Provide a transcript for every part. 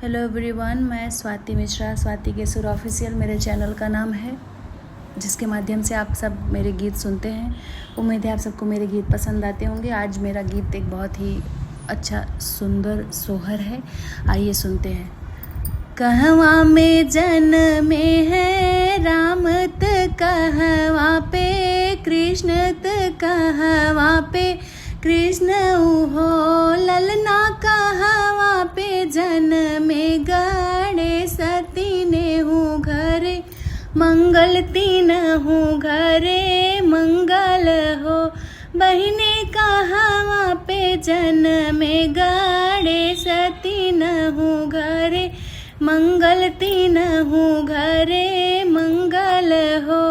Hello everyone, मैं Swati Mishra, Swati केसुर official मेरे channel का नाम है, जिसके माध्यम से आप सब मेरे गीत सुनते हैं। उम्मीद है आप सबको मेरे गीत पसंद आते होंगे। आज मेरा गीत एक बहुत ही अच्छा सुंदर सोहर है, आइए सुनते हैं। कहवा में जन्मे है राम त कहवा पे कृष्ण त कहवा पे कृष्ण उहो ललना कहवा पे जन्मे गणेश तीने हूँ घरे मंगल तीन हूँ घरे मंगल हो। बहिने कहवा पे जन्मे गणेश तीन हूँ घरे मंगल तीन हूँ घरे मंगल हो।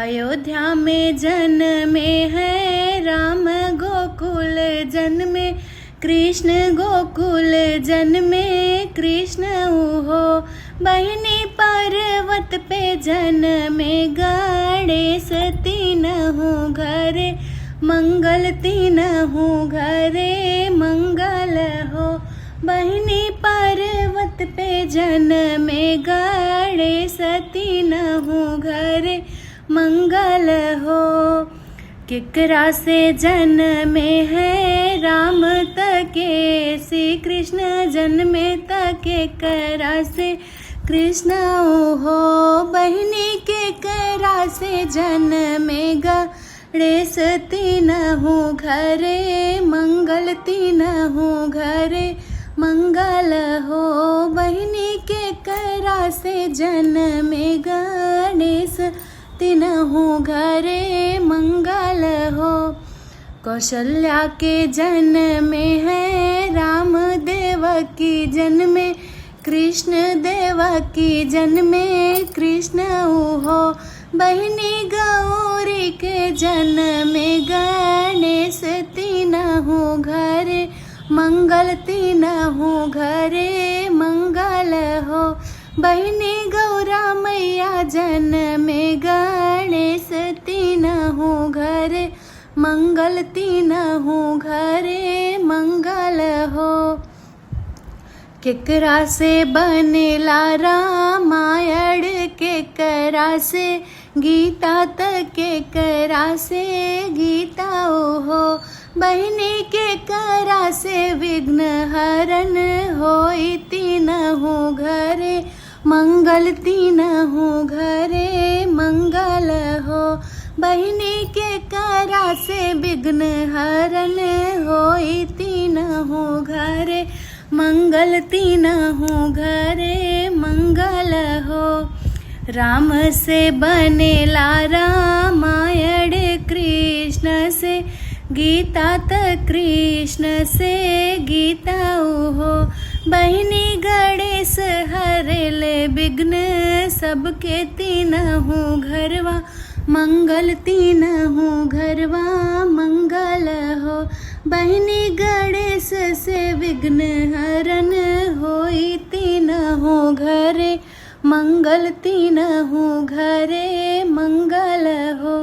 अयोध्या में जन्मे है राम गोकुल जन्मे कृष्ण गोकुल जन्मे कृष्ण उहो। बहिनी पर्वत पे जन्मे गणेश तीन हूँ घरे मंगल तीन हूँ घरे मंगल हो। बहिनी पर्वत पे जन्मे गणेश तीन हूँ घरे मंगल हो। केकरा से जन्मे है राम तके श्री कृष्ण जन्मे तके करा से कृष्ण हो। बहिनी केकरा से जन्मे गणेश तीन हूँ घरे मंगल तीन हूँ घरे मंगल हो। बहिनी केकरा से जन्मे गणेश तीन हूँ घरे मंगल हो। कौशल्या के जन्मे है राम देवकी जन्मे कृष्ण देवकी जन्मे कृष्ण उहो। बहिनी गौरी के जन्मे गणेश तीन हूँ घरे मंगल तीन हूँ घरे मंगल हो। बहिनी गौरा मैया जन्मे गणेश तीन हूँ घरे मंगल तीन हूँ घरे मंगल हो। केकरा से बनेला रामायण केकरा से गीता तक केकरा से गीता ओहो। बहिनी केकरा से विघ्न हरण होई तीन हूँ घरे मंगल तीन हूँ घरे मंगल हो। बहिनी केकरा से विघ्न हरण होई तीन हूँ घरे मंगल तीन हूँ घरे मंगल हो। राम से बनेला रामायण कृष्ण से गीता त कृष्ण से गीता उहो। बहिनी गणेश हरेले विघ्न सबके तीन हूँ घरवा मंगल तीन हूँ घरवा मंगल हो। बहिनी गणेश से विघ्न हरण होई तीन हूँ घरे मंगल तीन हूँ घरे मंगल हो।